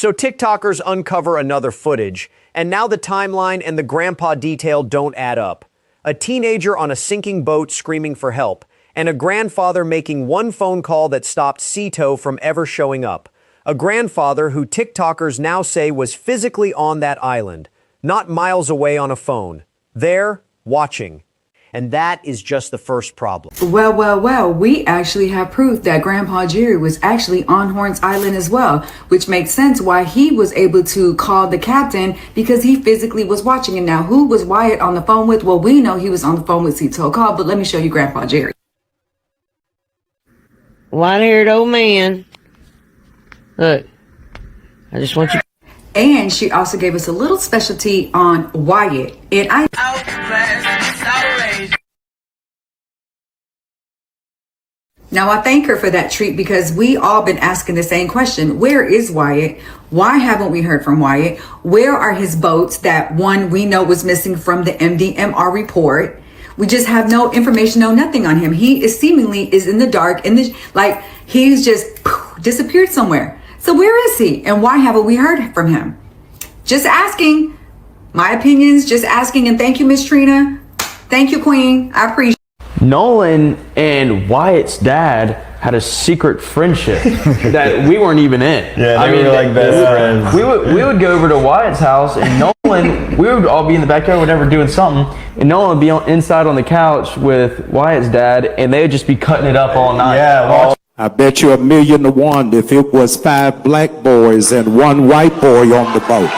So TikTokers uncover another footage, and now the timeline and the grandpa detail don't add up. A teenager on a sinking boat screaming for help, and a grandfather making one phone call that stopped Cito from ever showing up. A grandfather who TikTokers now say was physically on that island, not miles away on a phone. There, watching. And that is just the first problem. Well, we actually have proof that Grandpa Jerry was actually on Horns Island as well, which makes sense why he was able to call the captain, because he physically was watching. And now who was Wyatt on the phone with? Well, we know he was on the phone with Cito Call, but let me show you Grandpa Jerry. White-haired old man. Look, I just want you. And she also gave us a little specialty on Wyatt. And Now I thank her for that treat, because we all been asking the same question. Where is Wyatt? Why haven't we heard from Wyatt? Where are his boats that one we know was missing from the MDMR report? We just have no information, no nothing on him. He is seemingly is in the dark, like he's just disappeared somewhere. So where is he? And why haven't we heard from him? Just asking. My opinions, just asking. And thank you, Miss Trina. Thank you, Queen. I appreciate it. Nolan and Wyatt's dad had a secret friendship that we weren't even in. Yeah, they were like best friends. We would go over to Wyatt's house, and Nolan, we would all be in the backyard, whatever, doing something, and Nolan would be inside on the couch with Wyatt's dad, and they would just be cutting it up all night. Yeah, I bet you $1,000,000 if it was 5 black boys and 1 white boy on the boat.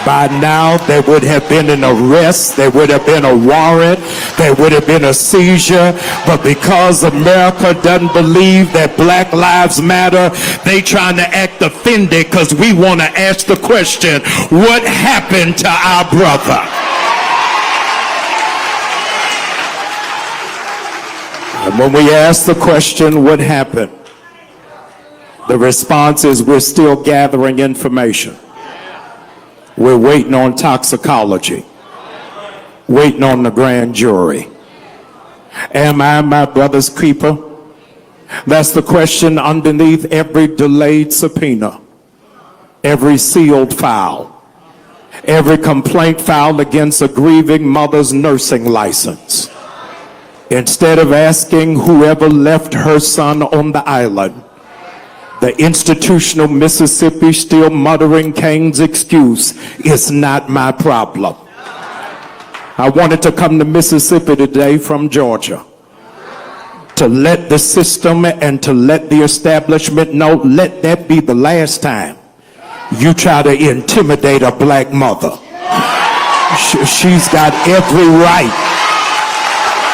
By now, there would have been an arrest, there would have been a warrant, there would have been a seizure, but because America doesn't believe that Black Lives Matter, they trying to act offended because we want to ask the question, what happened to our brother? And when we ask the question, what happened? The response is, we're still gathering information. We're waiting on toxicology, waiting on the grand jury. Am I my brother's keeper? That's the question underneath every delayed subpoena, every sealed file, every complaint filed against a grieving mother's nursing license. Instead of asking whoever left her son on the island, the institutional Mississippi still muttering Kane's excuse, it's not my problem. I wanted to come to Mississippi today from Georgia to let the system and to let the establishment know, let that be the last time you try to intimidate a black mother. She's got every right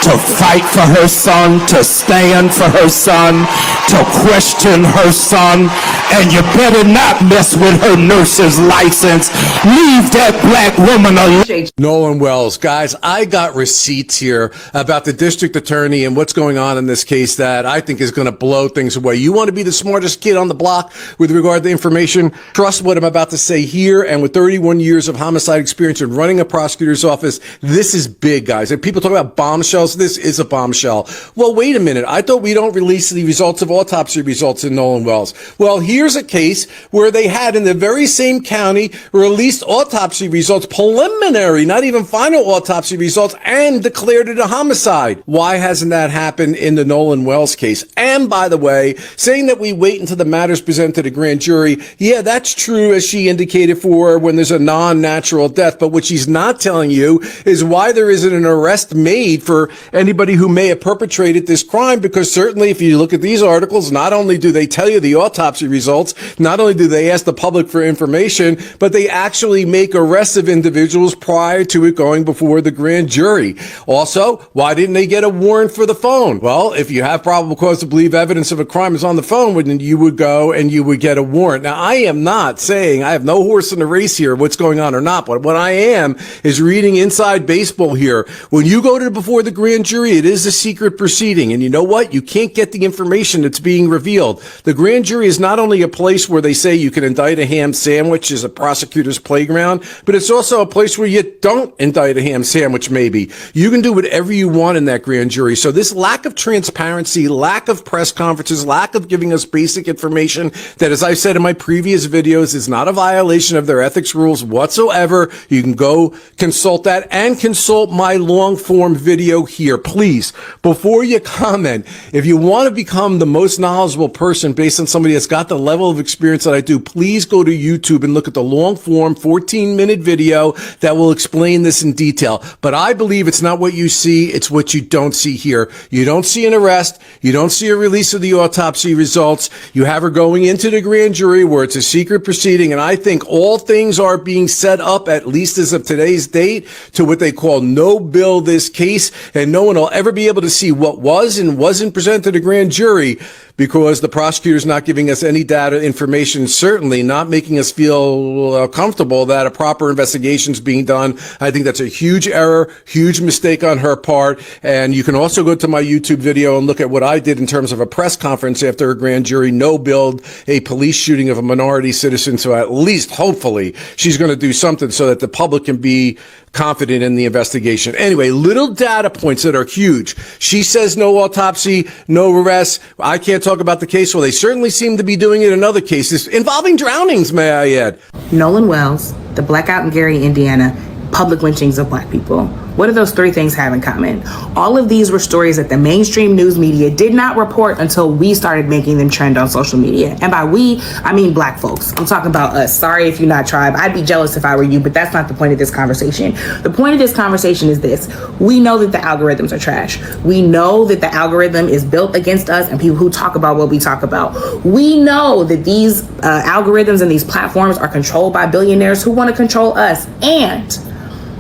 to fight for her son, to stand for her son, to question her son, and you better not mess with her nurse's license. Leave that black woman alone. Nolan Wells, guys, I got receipts here about the district attorney and what's going on in this case that I think is going to blow things away. You want to be the smartest kid on the block with regard to information? Trust what I'm about to say here, and with 31 years of homicide experience and running a prosecutor's office, this is big, guys. And people talk about bombshells. This is a bombshell. Well, wait a minute. I thought we don't release the results of autopsy results in Nolan Wells. Well, here's a case where they had in the very same county released autopsy results, preliminary, not even final autopsy results, and declared it a homicide. Why hasn't that happened in the Nolan Wells case? And by the way, saying that we wait until the matter's presented to the grand jury, yeah, that's true, as she indicated, for when there's a non-natural death. But what she's not telling you is why there isn't an arrest made for anybody who may have perpetrated this crime, because certainly if you look at these articles, not only do they tell you the autopsy results, not only do they ask the public for information, but they actually make arrests of individuals prior to it going before the grand jury. Also, why didn't they get a warrant for the phone? Well, if you have probable cause to believe evidence of a crime is on the phone, then you would go and you would get a warrant. Now, I am not saying, I have no horse in the race here, what's going on or not, but what I am is reading inside baseball here. When you go to before the grand jury, it is a secret proceeding. And you know what? You can't get the information that's being revealed. The grand jury is not only only a place where they say you can indict a ham sandwich as a prosecutor's playground, but it's also a place where you don't indict a ham sandwich, maybe. You can do whatever you want in that grand jury. So this lack of transparency, lack of press conferences, lack of giving us basic information that, as I said in my previous videos, is not a violation of their ethics rules whatsoever. You can go consult that and consult my long form video here. Please, before you comment, if you want to become the most knowledgeable person based on somebody that's got the level of experience that I do, please go to YouTube and look at the long form 14-minute video that will explain this in detail. But I believe it's not what you see, it's what you don't see here. You don't see an arrest, you don't see a release of the autopsy results, you have her going into the grand jury where it's a secret proceeding, and I think all things are being set up, at least as of today's date, to what they call no-bill this case, and no one will ever be able to see what was and wasn't presented to the grand jury because the prosecutor's not giving us any data information, certainly not making us feel comfortable that a proper investigation is being done. I think that's a huge error, huge mistake on her part. And you can also go to my YouTube video and look at what I did in terms of a press conference after a grand jury no-billed a police shooting of a minority citizen. So at least, hopefully, she's going to do something so that the public can be confident in the investigation. Anyway, little data points that are huge. She says no autopsy, no arrest. I can't talk about the case. Well, they certainly seem to be doing it in other cases involving drownings, may I add. Nolan Wells, the blackout in Gary, Indiana, public lynchings of black people. What do those three things have in common? All of these were stories that the mainstream news media did not report until we started making them trend on social media. And by we, I mean black folks. I'm talking about us. Sorry if you're not tribe. I'd be jealous if I were you, but that's not the point of this conversation. The point of this conversation is this. We know that the algorithms are trash. We know that the algorithm is built against us and people who talk about what we talk about. We know that these algorithms and these platforms are controlled by billionaires who want to control us. And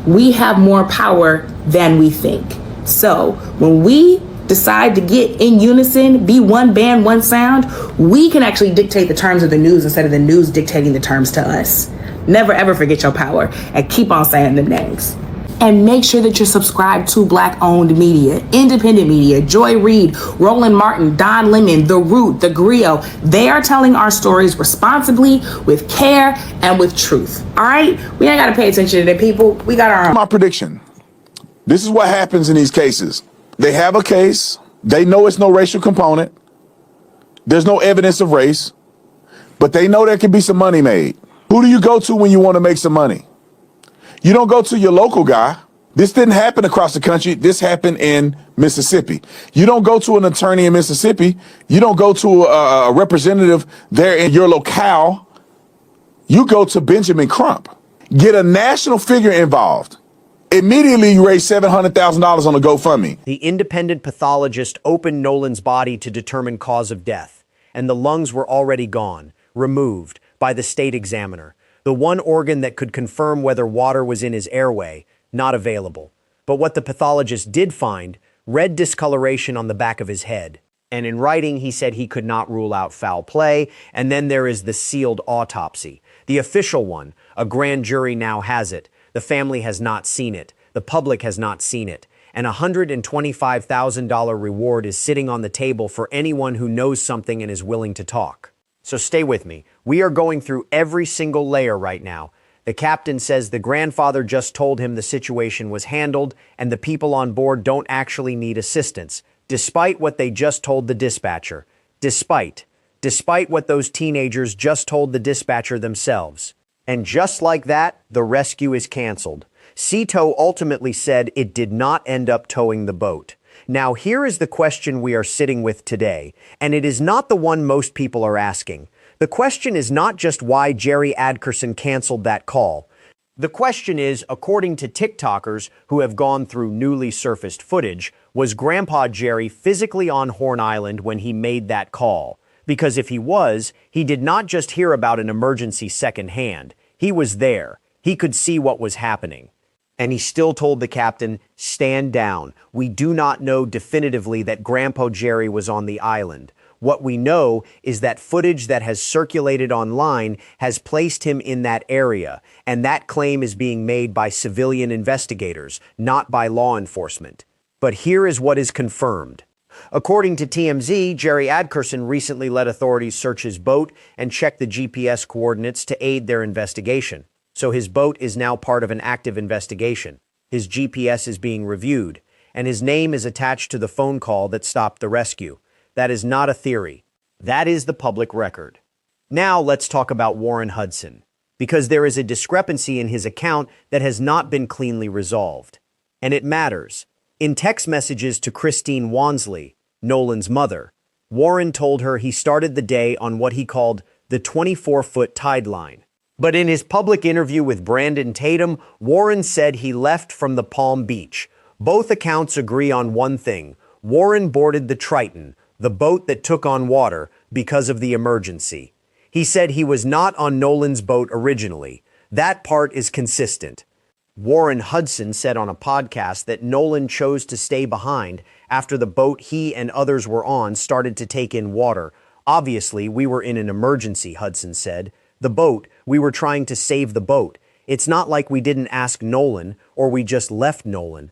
we have more power than we think. So when we decide to get in unison, be one band, one sound, we can actually dictate the terms of the news instead of the news dictating the terms to us. Never ever forget your power and keep on saying them names. And make sure that you're subscribed to Black-owned media, independent media, Joy Reid, Roland Martin, Don Lemon, The Root, The Griot. They are telling our stories responsibly, with care, and with truth. All right? We ain't got to pay attention to the people. We got our own. My prediction. This is what happens in these cases. They have a case. They know it's no racial component. There's no evidence of race. But they know there can be some money made. Who do you go to when you want to make some money? You don't go to your local guy. This didn't happen across the country. This happened in Mississippi. You don't go to an attorney in Mississippi. You don't go to a representative there in your locale. You go to Benjamin Crump. Get a national figure involved. Immediately you raise $700,000 on a GoFundMe. The independent pathologist opened Nolan's body to determine cause of death, and the lungs were already gone, removed by the state examiner. The one organ that could confirm whether water was in his airway, not available. But what the pathologist did find, red discoloration on the back of his head. And in writing, he said he could not rule out foul play. And then there is the sealed autopsy. The official one, a grand jury now has it. The family has not seen it. The public has not seen it. And a $125,000 reward is sitting on the table for anyone who knows something and is willing to talk. So stay with me. We are going through every single layer right now. The captain says the grandfather just told him the situation was handled and the people on board don't actually need assistance, despite what they just told the dispatcher. Despite what those teenagers just told the dispatcher themselves. And just like that, the rescue is canceled. Cito ultimately said it did not end up towing the boat. Now, here is the question we are sitting with today, and it is not the one most people are asking. The question is not just why Jerry Adkerson canceled that call. The question is, according to TikTokers who have gone through newly surfaced footage, was Grandpa Jerry physically on Horn Island when he made that call? Because if he was, he did not just hear about an emergency secondhand. He was there. He could see what was happening. And he still told the captain, stand down. We do not know definitively that Grandpa Jerry was on the island. What we know is that footage that has circulated online has placed him in that area, and that claim is being made by civilian investigators, not by law enforcement. But here is what is confirmed. According to TMZ, Jerry Adkerson recently let authorities search his boat and check the GPS coordinates to aid their investigation. So his boat is now part of an active investigation. His GPS is being reviewed, and his name is attached to the phone call that stopped the rescue. That is not a theory. That is the public record. Now let's talk about Warren Hudson, because there is a discrepancy in his account that has not been cleanly resolved. And it matters. In text messages to Christine Wansley, Nolan's mother, Warren told her he started the day on what he called the 24-foot tide line. But in his public interview with Brandon Tatum, Warren said he left from the Palm Beach. Both accounts agree on one thing. Warren boarded the Triton, the boat that took on water, because of the emergency. He said he was not on Nolan's boat originally. That part is consistent. Warren Hudson said on a podcast that Nolan chose to stay behind after the boat he and others were on started to take in water. Obviously, we were in an emergency, Hudson said. The boat, we were trying to save the boat. It's not like we didn't ask Nolan or we just left Nolan.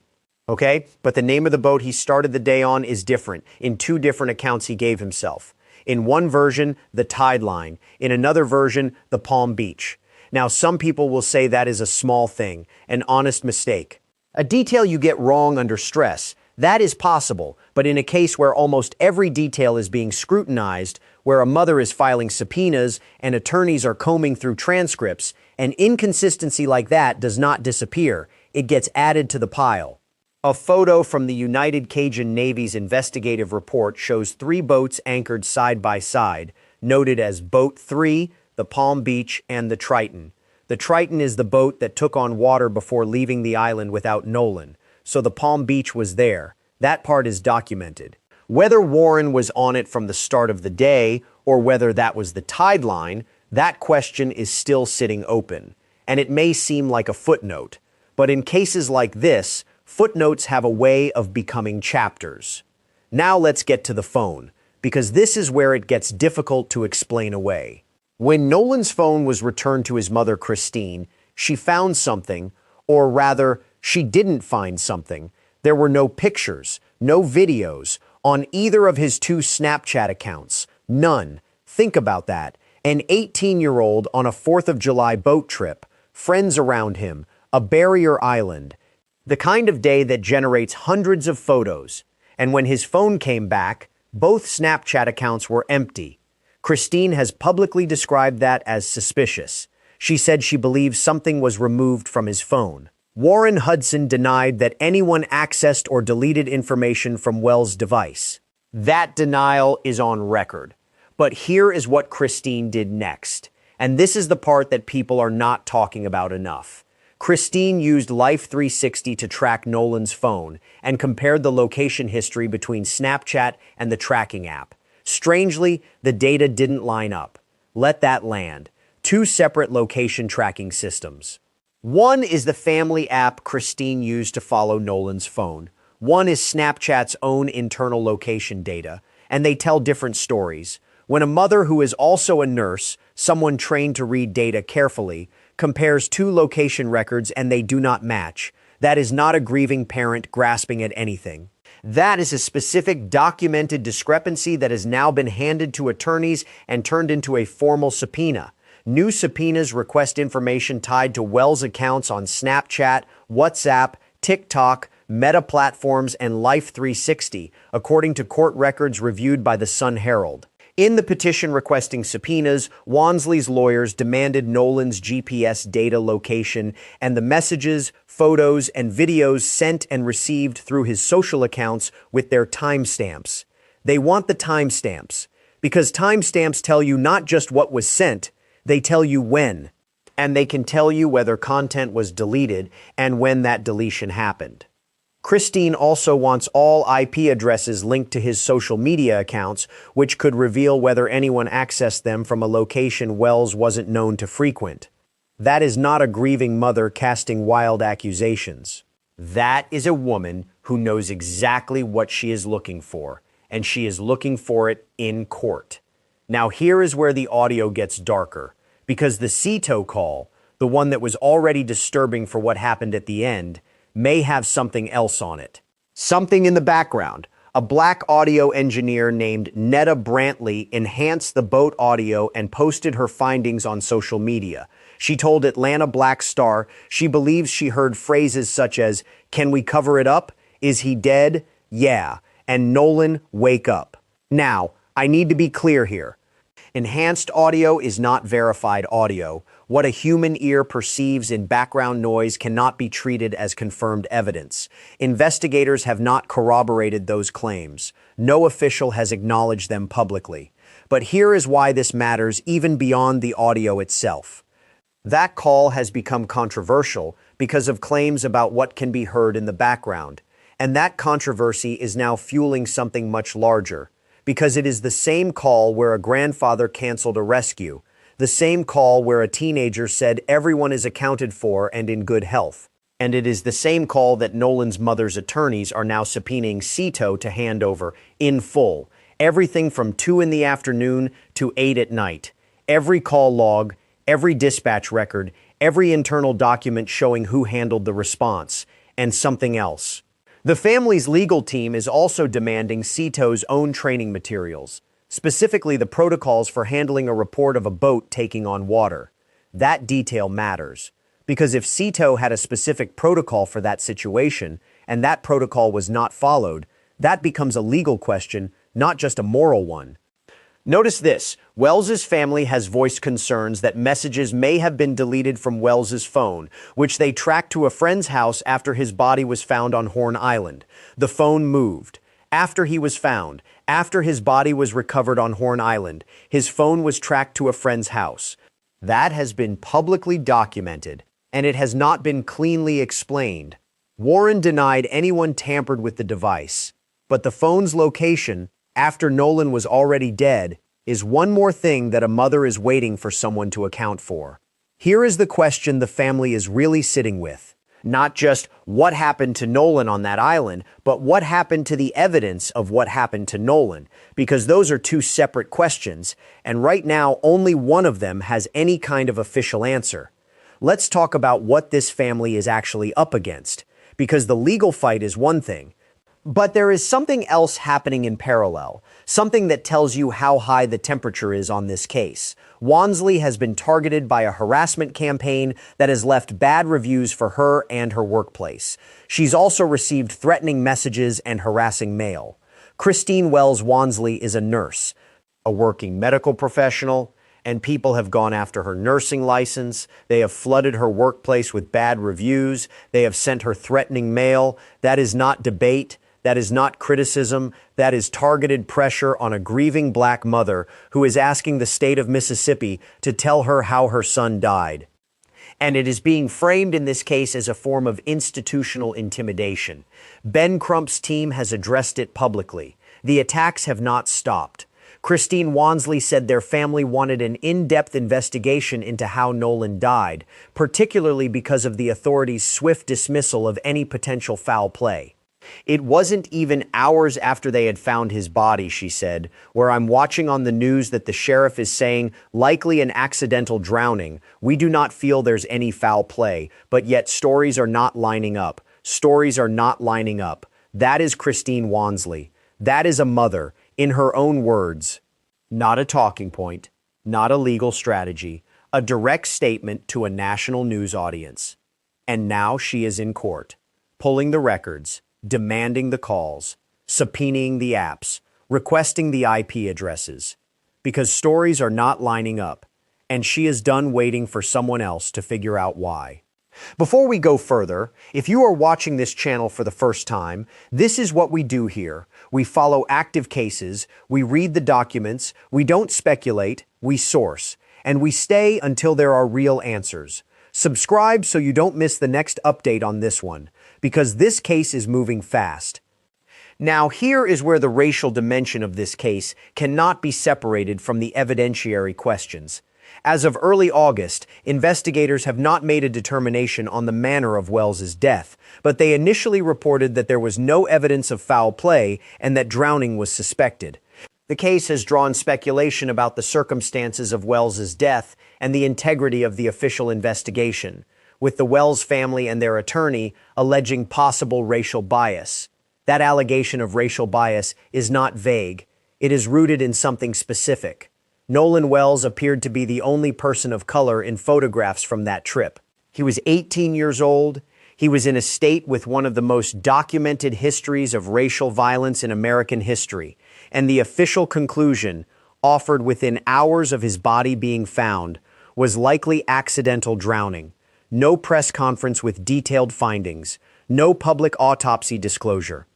Okay? But the name of the boat he started the day on is different in two different accounts he gave himself. In one version, the Tide Line. In another version, the Palm Beach. Now, some people will say that is a small thing, an honest mistake. A detail you get wrong under stress. That is possible, but in a case where almost every detail is being scrutinized, where a mother is filing subpoenas and attorneys are combing through transcripts, an inconsistency like that does not disappear. It gets added to the pile. A photo from the United Cajun Navy's investigative report shows 3 boats anchored side by side, noted as Boat 3, the Palm Beach, and the Triton. The Triton is the boat that took on water before leaving the island without Nolan, so the Palm Beach was there. That part is documented. Whether Warren was on it from the start of the day, or whether that was the tide line, that question is still sitting open. And it may seem like a footnote, but in cases like this, footnotes have a way of becoming chapters. Now let's get to the phone, because this is where it gets difficult to explain away. When Nolan's phone was returned to his mother, Christine, she found something, or rather, she didn't find something. There were no pictures, no videos, on either of his 2 Snapchat accounts. None. Think about that. An 18-year-old on a 4th of July boat trip, friends around him, a barrier island. The kind of day that generates hundreds of photos. And when his phone came back, both Snapchat accounts were empty. Christine has publicly described that as suspicious. She said she believes something was removed from his phone. Warren Hudson denied that anyone accessed or deleted information from Wells' device. That denial is on record. But here is what Christine did next. And this is the part that people are not talking about enough. Christine used Life 360 to track Nolan's phone and compared the location history between Snapchat and the tracking app. Strangely, the data didn't line up. Let that land. 2 separate location tracking systems. One is the family app Christine used to follow Nolan's phone. One is Snapchat's own internal location data, and they tell different stories. When a mother who is also a nurse, someone trained to read data carefully, compares 2 location records and they do not match, that is not a grieving parent grasping at anything. That is a specific documented discrepancy that has now been handed to attorneys and turned into a formal subpoena. New subpoenas request information tied to Wells' accounts on Snapchat, WhatsApp, TikTok, Meta platforms, and Life 360, according to court records reviewed by the Sun Herald. In the petition requesting subpoenas, Wansley's lawyers demanded Nolan's GPS data location and the messages, photos, and videos sent and received through his social accounts with their timestamps. They want the timestamps, because timestamps tell you not just what was sent, they tell you when, and they can tell you whether content was deleted and when that deletion happened. Christine also wants all IP addresses linked to his social media accounts, which could reveal whether anyone accessed them from a location Wells wasn't known to frequent. That is not a grieving mother casting wild accusations. That is a woman who knows exactly what she is looking for, and she is looking for it in court. Now here is where the audio gets darker, because the CETO call, the one that was already disturbing for what happened at the end, may have something else on it. Something in the background, A black audio engineer named Netta Brantley enhanced the boat audio and posted her findings on social media. She told Atlanta Black Star she believes she heard phrases such as, "Can we cover it up? Is he dead? Yeah. And Nolan, wake up." Now, I need to be clear here. Enhanced audio is not verified audio. What a human ear perceives in background noise cannot be treated as confirmed evidence. Investigators have not corroborated those claims. No official has acknowledged them publicly. But here is why this matters even beyond the audio itself. That call has become controversial because of claims about what can be heard in the background. And that controversy is now fueling something much larger, because it is the same call where a grandfather canceled a rescue, the same call where a teenager said everyone is accounted for and in good health. And it is the same call that Nolan's mother's attorneys are now subpoenaing Cito to hand over in full. Everything from 2 in the afternoon to 8 at night. Every call log, every dispatch record, every internal document showing who handled the response, and something else. The family's legal team is also demanding Cito's own training materials, specifically the protocols for handling a report of a boat taking on water. That detail matters, because if Cito had a specific protocol for that situation, and that protocol was not followed, that becomes a legal question, not just a moral one. Notice this, Wells's family has voiced concerns that messages may have been deleted from Wells's phone, which they tracked to a friend's house after his body was found on Horn Island. The phone moved. After he was found, after his body was recovered on Horn Island, his phone was tracked to a friend's house. That has been publicly documented, and it has not been cleanly explained. Warren denied anyone tampered with the device, but the phone's location, after Nolan was already dead, is one more thing that a mother is waiting for someone to account for. Here is the question the family is really sitting with. Not just what happened to Nolan on that island, but what happened to the evidence of what happened to Nolan, because those are two separate questions, and right now only one of them has any kind of official answer. Let's talk about what this family is actually up against, because the legal fight is one thing, but there is something else happening in parallel, something that tells you how high the temperature is on this case. Wansley has been targeted by a harassment campaign that has left bad reviews for her and her workplace. She's also received threatening messages and harassing mail. Christine Wells Wansley is a nurse, a working medical professional, and people have gone after her nursing license. They have flooded her workplace with bad reviews. They have sent her threatening mail. That is not debate. That is not criticism. That is targeted pressure on a grieving black mother who is asking the state of Mississippi to tell her how her son died. And it is being framed in this case as a form of institutional intimidation. Ben Crump's team has addressed it publicly. The attacks have not stopped. Christine Wansley said their family wanted an in-depth investigation into how Nolan died, particularly because of the authorities' swift dismissal of any potential foul play. It wasn't even hours after they had found his body, she said, where I'm watching on the news that the sheriff is saying likely an accidental drowning. We do not feel there's any foul play, but yet stories are not lining up. Stories are not lining up. That is Christine Wansley. That is a mother, in her own words. Not a talking point, not a legal strategy, a direct statement to a national news audience. And now she is in court, pulling the records, demanding the calls, subpoenaing the apps, requesting the IP addresses, because stories are not lining up, and she is done waiting for someone else to figure out why. Before we go further, if you are watching this channel for the first time, this is what we do here. We follow active cases, we read the documents, we don't speculate, we source, and we stay until there are real answers. Subscribe so you don't miss the next update on this one, because this case is moving fast. Now, here is where the racial dimension of this case cannot be separated from the evidentiary questions. As of early August, investigators have not made a determination on the manner of Wells's death, but they initially reported that there was no evidence of foul play and that drowning was suspected. The case has drawn speculation about the circumstances of Wells's death and the integrity of the official investigation, with the Wells family and their attorney alleging possible racial bias. That allegation of racial bias is not vague. It is rooted in something specific. Nolan Wells appeared to be the only person of color in photographs from that trip. He was 18 years old. He was in a state with one of the most documented histories of racial violence in American history, and the official conclusion, offered within hours of his body being found, was likely accidental drowning. No press conference with detailed findings, no public autopsy disclosure,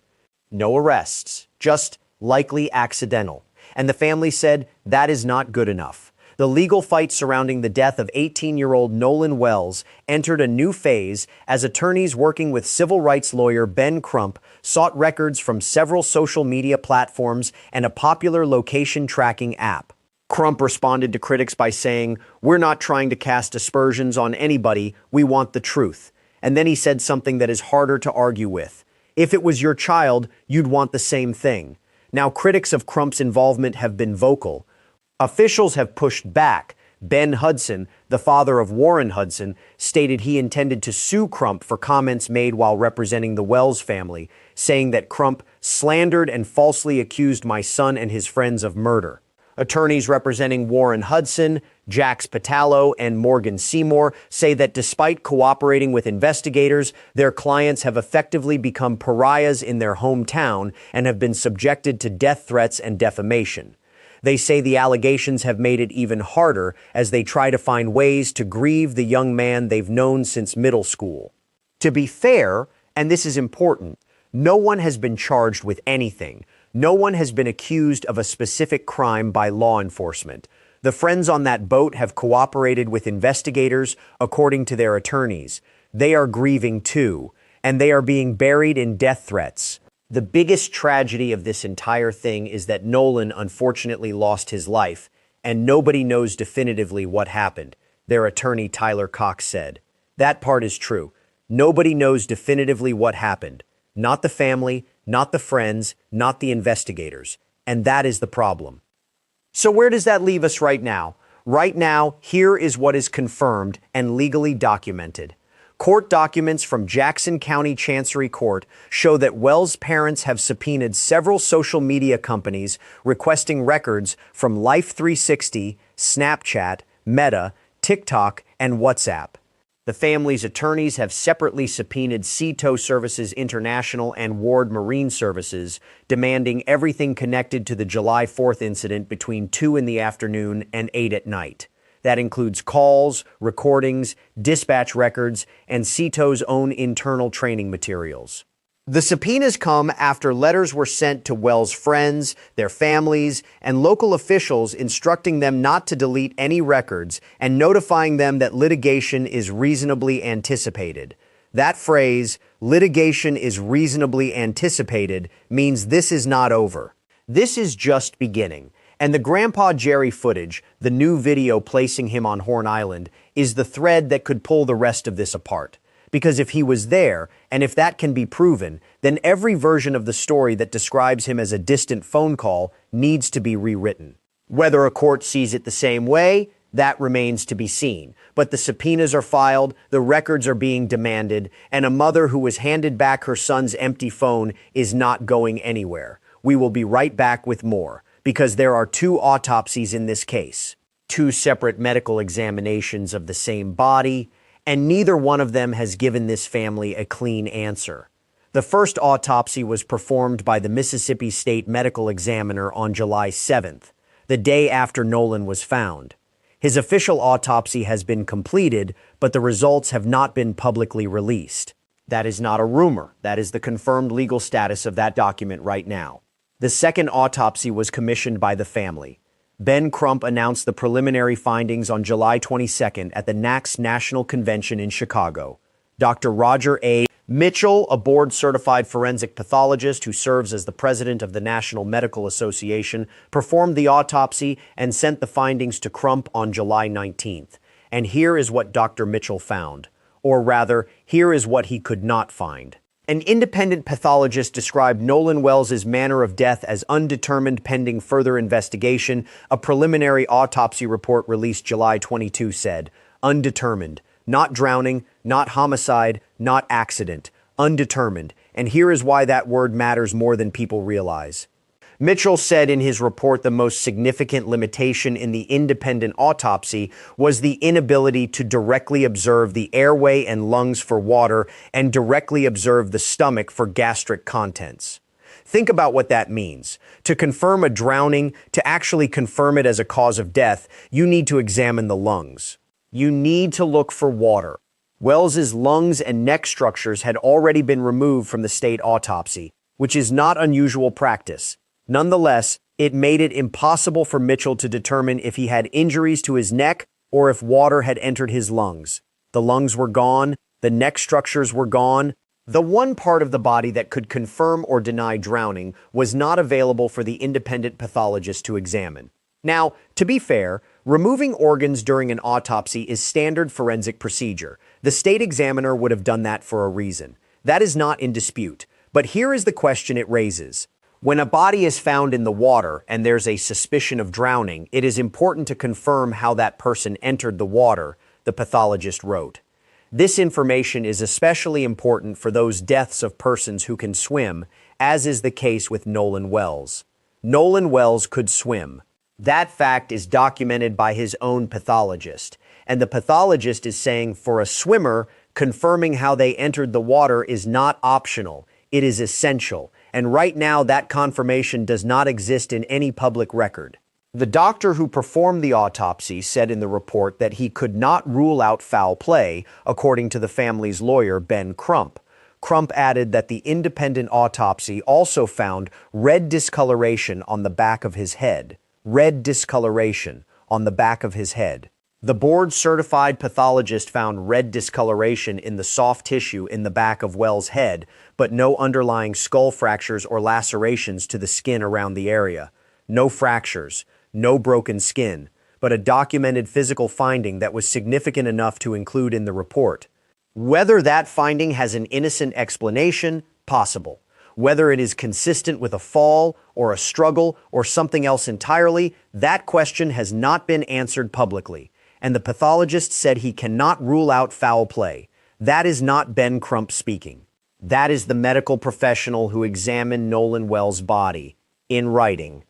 no arrests, just likely accidental. And the family said that is not good enough. The legal fight surrounding the death of 18-year-old Nolan Wells entered a new phase as attorneys working with civil rights lawyer Ben Crump sought records from several social media platforms and a popular location tracking app. Crump responded to critics by saying, "We're not trying to cast aspersions on anybody, we want the truth." And then he said something that is harder to argue with. If it was your child, you'd want the same thing. Now, critics of Crump's involvement have been vocal. Officials have pushed back. Ben Hudson, the father of Warren Hudson, stated he intended to sue Crump for comments made while representing the Wells family, saying that Crump slandered and falsely accused my son and his friends of murder. Attorneys representing Warren Hudson, Jax Patalo, and Morgan Seymour say that despite cooperating with investigators, their clients have effectively become pariahs in their hometown and have been subjected to death threats and defamation. They say the allegations have made it even harder as they try to find ways to grieve the young man they've known since middle school. To be fair, and this is important, no one has been charged with anything. No one has been accused of a specific crime by law enforcement. The friends on that boat have cooperated with investigators, according to their attorneys. They are grieving too, and they are being buried in death threats. The biggest tragedy of this entire thing is that Nolan unfortunately lost his life, and nobody knows definitively what happened, their attorney Tyler Cox said. That part is true. Nobody knows definitively what happened. Not the family, not the friends, not the investigators. And that is the problem. So where does that leave us right now? Right now, here is what is confirmed and legally documented. Court documents from Jackson County Chancery Court show that Wells' parents have subpoenaed several social media companies requesting records from Life360, Snapchat, Meta, TikTok, and WhatsApp. The family's attorneys have separately subpoenaed Sea-Tow Services International and Ward Marine Services, demanding everything connected to the July 4th incident between 2 in the afternoon and 8 at night. That includes calls, recordings, dispatch records, and Sea-Tow's own internal training materials. The subpoenas come after letters were sent to Wells' friends, their families, and local officials instructing them not to delete any records and notifying them that litigation is reasonably anticipated. That phrase, litigation is reasonably anticipated, means this is not over. This is just beginning. And the Grandpa Jerry footage, the new video placing him on Horn Island, is the thread that could pull the rest of this apart. Because if he was there, and if that can be proven, then every version of the story that describes him as a distant phone call needs to be rewritten. Whether a court sees it the same way, that remains to be seen. But the subpoenas are filed, the records are being demanded, and a mother who was handed back her son's empty phone is not going anywhere. We will be right back with more, because there are 2 autopsies in this case, 2 separate medical examinations of the same body, and neither one of them has given this family a clean answer. The first autopsy was performed by the Mississippi State Medical Examiner on July 7th, the day after Nolan was found. His official autopsy has been completed, but the results have not been publicly released. That is not a rumor. That is the confirmed legal status of that document right now. The second autopsy was commissioned by the family. Ben Crump announced the preliminary findings on July 22nd at the NACS National Convention in Chicago. Dr. Roger A. Mitchell, a board-certified forensic pathologist who serves as the president of the National Medical Association, performed the autopsy and sent the findings to Crump on July 19th. And here is what Dr. Mitchell found. Or rather, here is what he could not find. An independent pathologist described Nolan Wells' manner of death as undetermined pending further investigation. A preliminary autopsy report released July 22 said, undetermined, not drowning, not homicide, not accident, undetermined, and here is why that word matters more than people realize. Mitchell said in his report the most significant limitation in the independent autopsy was the inability to directly observe the airway and lungs for water and directly observe the stomach for gastric contents. Think about what that means. To confirm a drowning, to actually confirm it as a cause of death, you need to examine the lungs. You need to look for water. Wells's lungs and neck structures had already been removed from the state autopsy, which is not unusual practice. Nonetheless, it made it impossible for Mitchell to determine if he had injuries to his neck or if water had entered his lungs. The lungs were gone, the neck structures were gone. The one part of the body that could confirm or deny drowning was not available for the independent pathologist to examine. Now, to be fair, removing organs during an autopsy is standard forensic procedure. The state examiner would have done that for a reason. That is not in dispute. But here is the question it raises. When a body is found in the water and there's a suspicion of drowning, it is important to confirm how that person entered the water, the pathologist wrote. This information is especially important for those deaths of persons who can swim, as is the case with Nolan Wells. Nolan Wells could swim. That fact is documented by his own pathologist, and the pathologist is saying for a swimmer, confirming how they entered the water is not optional, it is essential. And right now, that confirmation does not exist in any public record. The doctor who performed the autopsy said in the report that he could not rule out foul play, according to the family's lawyer, Ben Crump. Crump added that the independent autopsy also found red discoloration on the back of his head. Red discoloration on the back of his head. The board-certified pathologist found red discoloration in the soft tissue in the back of Wells' head, but no underlying skull fractures or lacerations to the skin around the area. No fractures, no broken skin, but a documented physical finding that was significant enough to include in the report. Whether that finding has an innocent explanation, possible. Whether it is consistent with a fall or a struggle or something else entirely, that question has not been answered publicly. And the pathologist said he cannot rule out foul play. That is not Ben Crump speaking. That is the medical professional who examined Nolan Wells' body, in writing.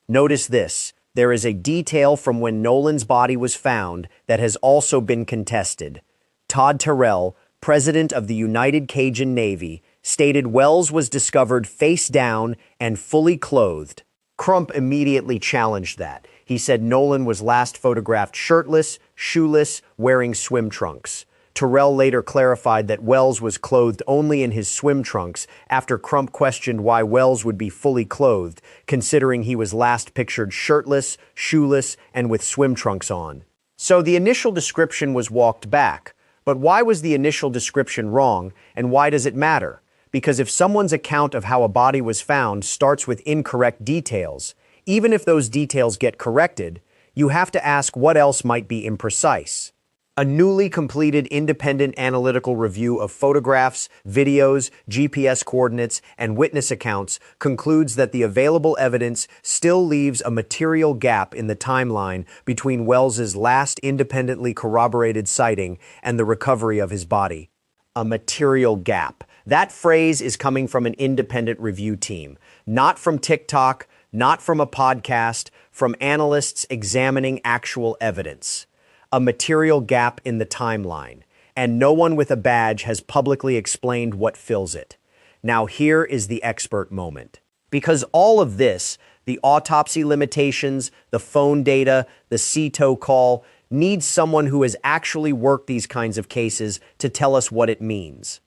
Notice this, there is a detail from when Nolan's body was found that has also been contested. Todd Terrell, president of the United Cajun Navy, stated Wells was discovered face down and fully clothed. Crump immediately challenged that. He said Nolan was last photographed shirtless, shoeless, wearing swim trunks. Terrell later clarified that Wells was clothed only in his swim trunks after Crump questioned why Wells would be fully clothed, considering he was last pictured shirtless, shoeless, and with swim trunks on. So the initial description was walked back. But why was the initial description wrong, and why does it matter? Because if someone's account of how a body was found starts with incorrect details, even if those details get corrected, you have to ask what else might be imprecise. A newly completed independent analytical review of photographs, videos, GPS coordinates, and witness accounts concludes that the available evidence still leaves a material gap in the timeline between Wells's last independently corroborated sighting and the recovery of his body. A material gap. That phrase is coming from an independent review team, not from TikTok, not from a podcast, from analysts examining actual evidence. A material gap in the timeline, and no one with a badge has publicly explained what fills it. Now here is the expert moment. Because all of this, the autopsy limitations, the phone data, the CTO call, needs someone who has actually worked these kinds of cases to tell us what it means.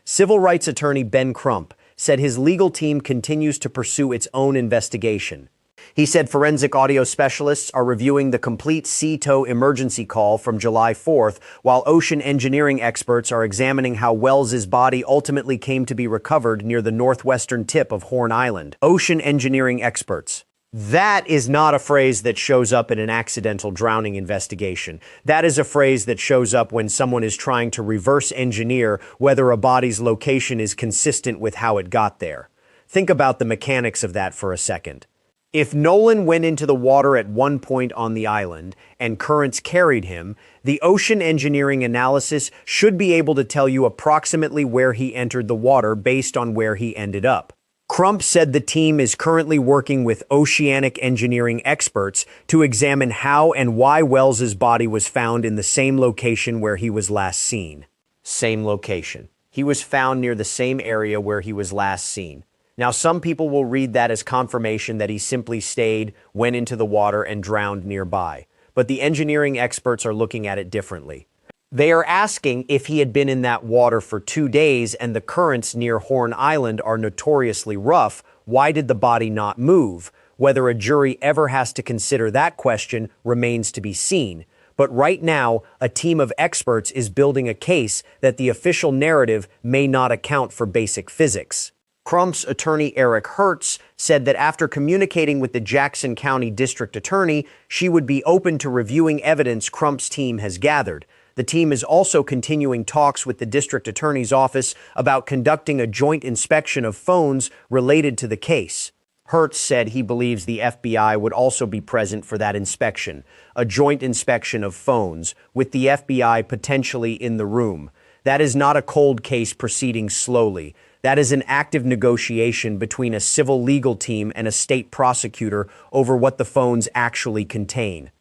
Civil rights attorney Ben Crump said his legal team continues to pursue its own investigation. He said forensic audio specialists are reviewing the complete CTO emergency call from July 4th, while ocean engineering experts are examining how Wells's body ultimately came to be recovered near the northwestern tip of Horn Island. Ocean engineering experts. That is not a phrase that shows up in an accidental drowning investigation. That is a phrase that shows up when someone is trying to reverse engineer whether a body's location is consistent with how it got there. Think about the mechanics of that for a second. If Nolan went into the water at one point on the island and currents carried him, the ocean engineering analysis should be able to tell you approximately where he entered the water based on where he ended up. Crump said the team is currently working with oceanic engineering experts to examine how and why Wells's body was found in the same location where he was last seen. Same location. He was found near the same area where he was last seen. Now, some people will read that as confirmation that he simply stayed, went into the water, and drowned nearby. But the engineering experts are looking at it differently. They are asking if he had been in that water for 2 days and the currents near Horn Island are notoriously rough, why did the body not move? Whether a jury ever has to consider that question remains to be seen. But right now, a team of experts is building a case that the official narrative may not account for basic physics. Crump's attorney Eric Hertz said that after communicating with the Jackson County District Attorney, she would be open to reviewing evidence Crump's team has gathered. The team is also continuing talks with the District Attorney's office about conducting a joint inspection of phones related to the case. Hertz said he believes the FBI would also be present for that inspection, a joint inspection of phones, with the FBI potentially in the room. That is not a cold case proceeding slowly. That is an active negotiation between a civil legal team and a state prosecutor over what the phones actually contain.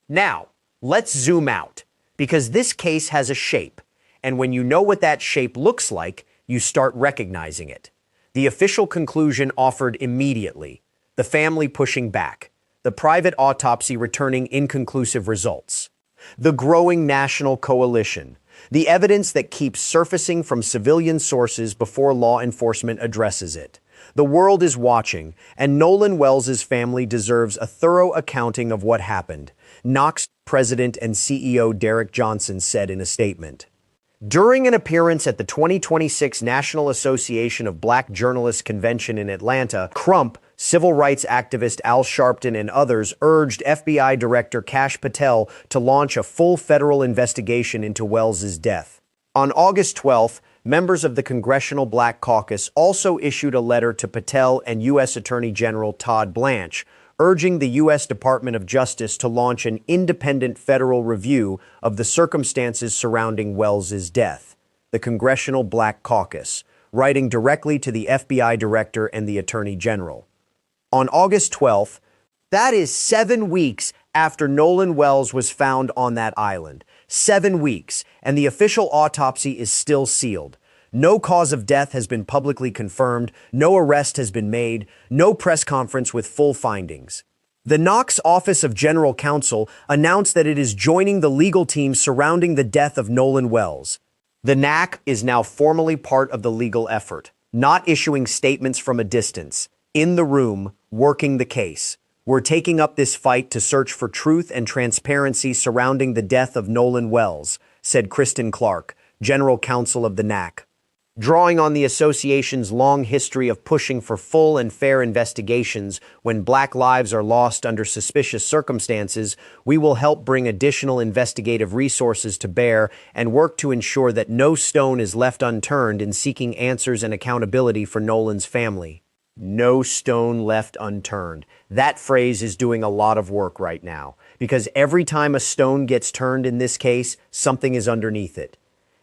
Now, let's zoom out, because this case has a shape, and when you know what that shape looks like, you start recognizing it. The official conclusion offered immediately, the family pushing back, the private autopsy returning inconclusive results, the growing national coalition, the evidence that keeps surfacing from civilian sources before law enforcement addresses it. The world is watching, and Nolan Wells's family deserves a thorough accounting of what happened, Knox President and CEO Derek Johnson said in a statement. During an appearance at the 2026 National Association of Black Journalists Convention in Atlanta, Crump, civil rights activist Al Sharpton, and others urged FBI Director Kash Patel to launch a full federal investigation into Wells's death. On August 12th, members of the Congressional Black Caucus also issued a letter to Patel and U.S. Attorney General Todd Blanche, urging the U.S. Department of Justice to launch an independent federal review of the circumstances surrounding Wells's death. The Congressional Black Caucus, writing directly to the FBI Director and the Attorney General. On August 12th, that is 7 weeks after Nolan Wells was found on that island. 7 weeks, and the official autopsy is still sealed. No cause of death has been publicly confirmed, no arrest has been made, no press conference with full findings. The Knox Office of General Counsel announced that it is joining the legal team surrounding the death of Nolan Wells. The NAC is now formally part of the legal effort, not issuing statements from a distance, in the room, working the case. We're taking up this fight to search for truth and transparency surrounding the death of Nolan Wells, said Kristen Clark, General Counsel of the NAC. Drawing on the association's long history of pushing for full and fair investigations when Black lives are lost under suspicious circumstances, we will help bring additional investigative resources to bear and work to ensure that no stone is left unturned in seeking answers and accountability for Nolan's family. No stone left unturned. That phrase is doing a lot of work right now, because every time a stone gets turned in this case, something is underneath it.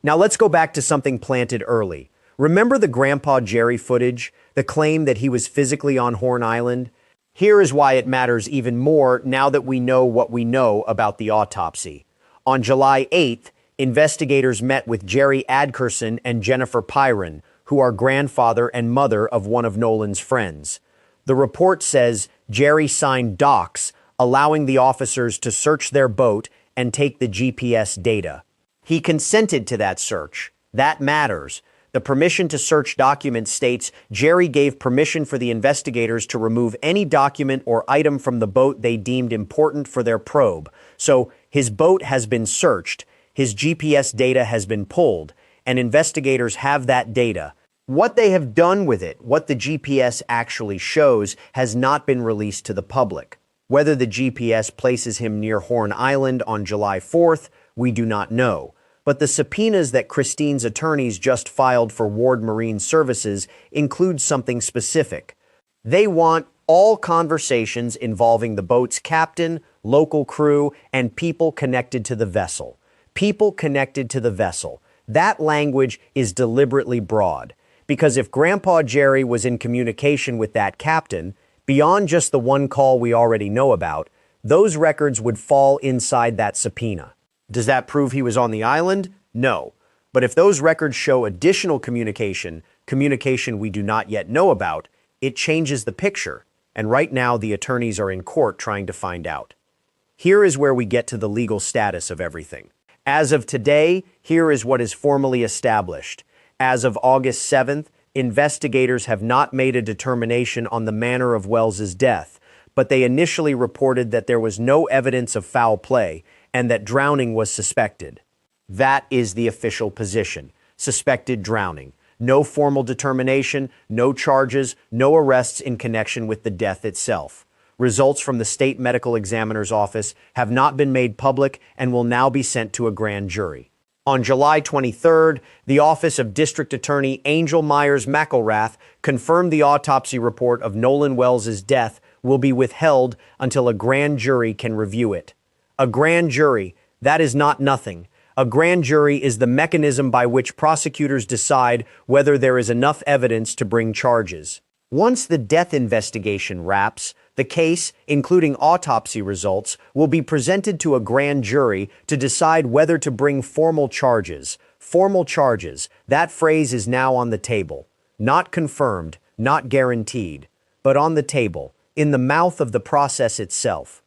Now let's go back to something planted early. Remember the Grandpa Jerry footage, the claim that he was physically on Horn Island? Here is why it matters even more now that we know what we know about the autopsy. On July 8th, investigators met with Jerry Adkerson and Jennifer Pyron, who are grandfather and mother of one of Nolan's friends. The report says Jerry signed docs, allowing the officers to search their boat and take the GPS data. He consented to that search. That matters. The permission to search document states Jerry gave permission for the investigators to remove any document or item from the boat they deemed important for their probe. So his boat has been searched, his GPS data has been pulled, and investigators have that data. What they have done with it, what the GPS actually shows, has not been released to the public. Whether the GPS places him near Horn Island on July 4th, we do not know. But the subpoenas that Christine's attorneys just filed for Ward Marine Services include something specific. They want All conversations involving the boat's captain, local crew, and people connected to the vessel. People connected to the vessel. That language is deliberately broad, because if Grandpa Jerry was in communication with that captain, beyond just the one call we already know about, those records would fall inside that subpoena. Does that prove he was on the island? No. But if those records show additional communication we do not yet know about, it changes the picture. And right now, the attorneys are in court trying to find out. Here is where we get to the legal status of everything. As of today, here is what is formally established. As of August 7th, investigators have not made a determination on the manner of Wells's death, but they initially reported that there was no evidence of foul play and that drowning was suspected. That is the official position. Suspected drowning. No formal determination, no charges, no arrests in connection with the death itself. Results from the state medical examiner's office have not been made public and will now be sent to a grand jury. On July 23rd, the Office of District Attorney Angel Myers McElrath confirmed the autopsy report of Nolan Wells's death will be withheld until a grand jury can review it. A grand jury, that is not nothing. A grand jury is the mechanism by which prosecutors decide whether there is enough evidence to bring charges. Once the death investigation wraps, the case, including autopsy results, will be presented to a grand jury to decide whether to bring formal charges. Formal charges, that phrase is now on the table. Not confirmed, not guaranteed, but on the table, in the mouth of the process itself.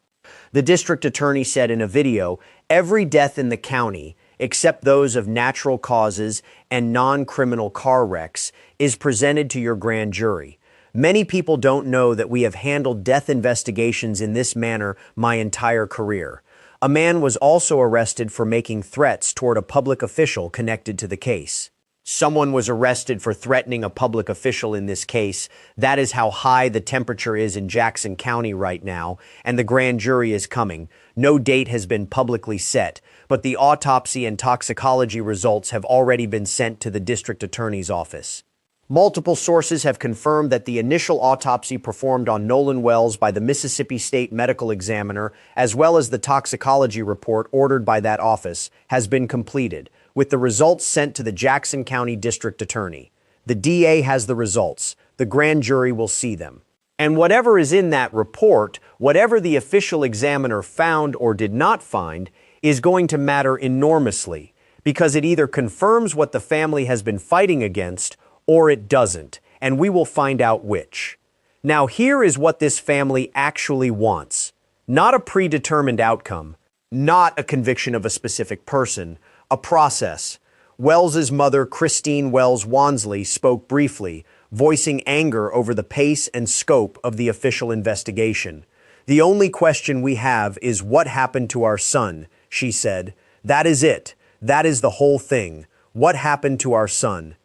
The district attorney said in a video, every death in the county, except those of natural causes and non-criminal car wrecks, is presented to your grand jury. Many people don't know that we have handled death investigations in this manner my entire career. A man was also arrested for making threats toward a public official connected to the case. Someone was arrested for threatening a public official in this case. That is how high the temperature is in Jackson County right now, and the grand jury is coming. No date has been publicly set, but the autopsy and toxicology results have already been sent to the district attorney's office. Multiple sources have confirmed that the initial autopsy performed on Nolan Wells by the Mississippi State Medical Examiner, as well as the toxicology report ordered by that office, has been completed, with the results sent to the Jackson County District Attorney. The DA has the results. The grand jury will see them. And whatever is in that report, whatever the official examiner found or did not find, is going to matter enormously, because it either confirms what the family has been fighting against or it doesn't, and we will find out which. Now, here is what this family actually wants. Not a predetermined outcome, not a conviction of a specific person, a process. Wells's mother, Christine Wells Wansley, spoke briefly, voicing anger over the pace and scope of the official investigation. The only question we have is what happened to our son, she said. That is it. That is the whole thing. What happened to our son?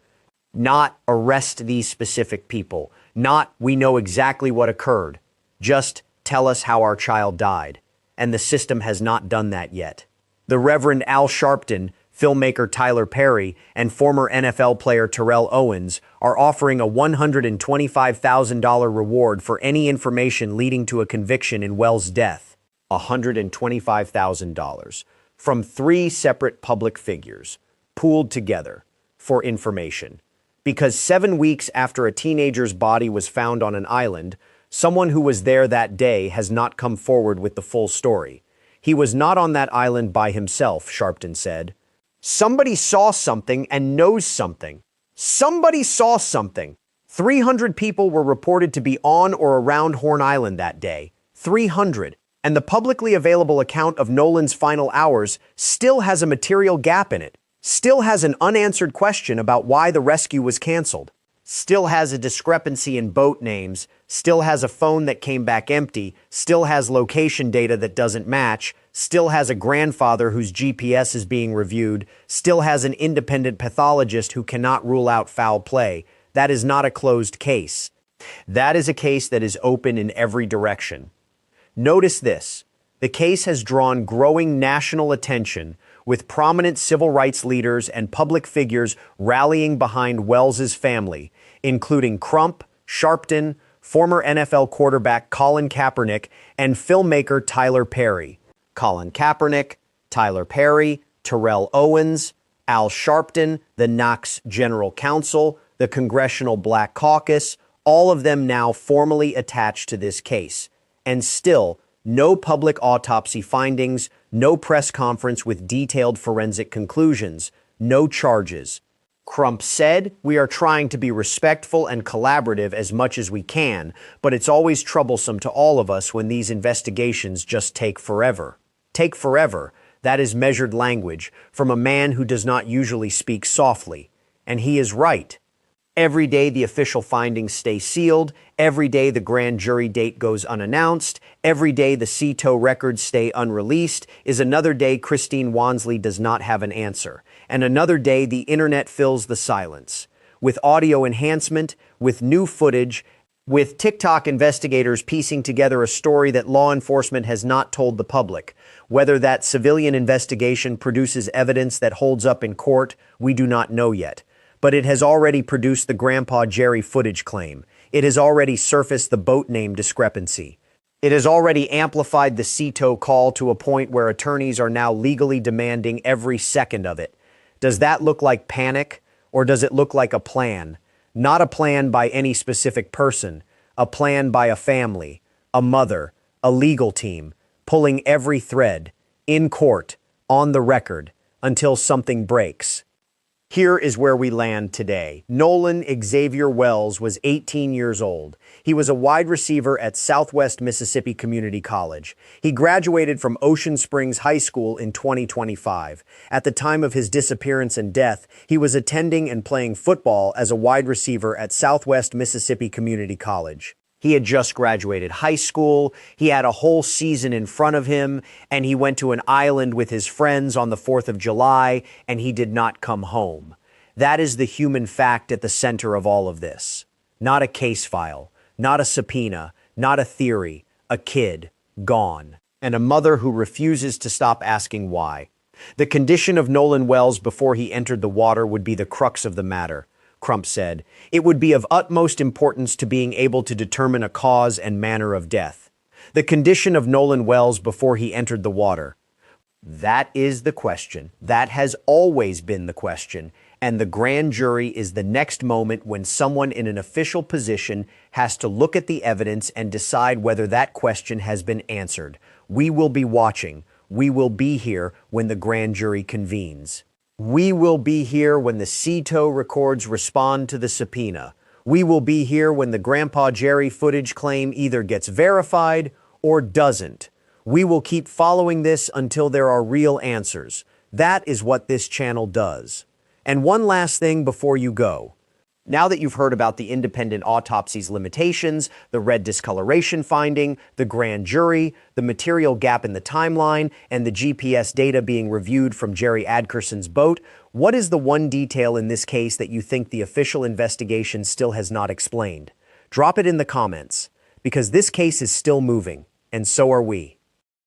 Not arrest these specific people. Not we know exactly what occurred. Just tell us how our child died. And the system has not done that yet. The Reverend Al Sharpton, filmmaker Tyler Perry, and former NFL player Terrell Owens are offering a $125,000 reward for any information leading to a conviction in Wells' death. $125,000 from 3 separate public figures, pooled together for information. Because 7 weeks after a teenager's body was found on an island, someone who was there that day has not come forward with the full story. He was not on that island by himself, Sharpton said. Somebody saw something and knows something. Somebody saw something. 300 people were reported to be on or around Horn Island that day. 300. And the publicly available account of Nolan's final hours still has a material gap in it. Still has an unanswered question about why the rescue was canceled. Still has a discrepancy in boat names. Still has a phone that came back empty. Still has location data that doesn't match. Still has a grandfather whose GPS is being reviewed. Still has an independent pathologist who cannot rule out foul play. That is not a closed case. That is a case that is open in every direction. Notice this. The case has drawn growing national attention, with prominent civil rights leaders and public figures rallying behind Wells's family, including Crump, Sharpton, former NFL quarterback Colin Kaepernick, and filmmaker Tyler Perry. Colin Kaepernick, Tyler Perry, Terrell Owens, Al Sharpton, the Knox General Counsel, the Congressional Black Caucus, all of them now formally attached to this case. And still, no public autopsy findings, no press conference with detailed forensic conclusions, no charges. Crump said, "We are trying to be respectful and collaborative as much as we can, but it's always troublesome to all of us when these investigations just take forever." Take forever, that is measured language from a man who does not usually speak softly. And he is right. Every day the official findings stay sealed, every day the grand jury date goes unannounced, every day the CETO records stay unreleased is another day Christine Wansley does not have an answer, and another day the internet fills the silence. With audio enhancement, with new footage, with TikTok investigators piecing together a story that law enforcement has not told the public. Whether that civilian investigation produces evidence that holds up in court, we do not know yet. But it has already produced the Grandpa Jerry footage claim. It has already surfaced the boat name discrepancy. It has already amplified the CETO call to a point where attorneys are now legally demanding every second of it. Does that look like panic, or does it look like a plan? Not a plan by any specific person, a plan by a family, a mother, a legal team, pulling every thread, in court, on the record, until something breaks. Here is where we land today. Nolan Xavier Wells was 18 years old. He was a wide receiver at Southwest Mississippi Community College. He graduated from Ocean Springs High School in 2025. At the time of his disappearance and death, he was attending and playing football as a wide receiver at Southwest Mississippi Community College. He had just graduated high school, he had a whole season in front of him, and he went to an island with his friends on the 4th of July, and he did not come home. That is the human fact at the center of all of this. Not a case file, not a subpoena, not a theory, a kid, gone. And a mother who refuses to stop asking why. The condition of Nolan Wells before he entered the water would be the crux of the matter. Crump said, "It would be of utmost importance to being able to determine a cause and manner of death. The condition of Nolan Wells before he entered the water. That is the question. That has always been the question. And the grand jury is the next moment when someone in an official position has to look at the evidence and decide whether that question has been answered. We will be watching. We will be here when the grand jury convenes. We will be here when the CETO records respond to the subpoena. We will be here when the Grandpa Jerry footage claim either gets verified or doesn't. We will keep following this until there are real answers. That is what this channel does. And one last thing before you go. Now that you've heard about the independent autopsy's limitations, the red discoloration finding, the grand jury, the material gap in the timeline, and the GPS data being reviewed from Jerry Adkerson's boat, what is the one detail in this case that you think the official investigation still has not explained? Drop it in the comments, because this case is still moving, and so are we.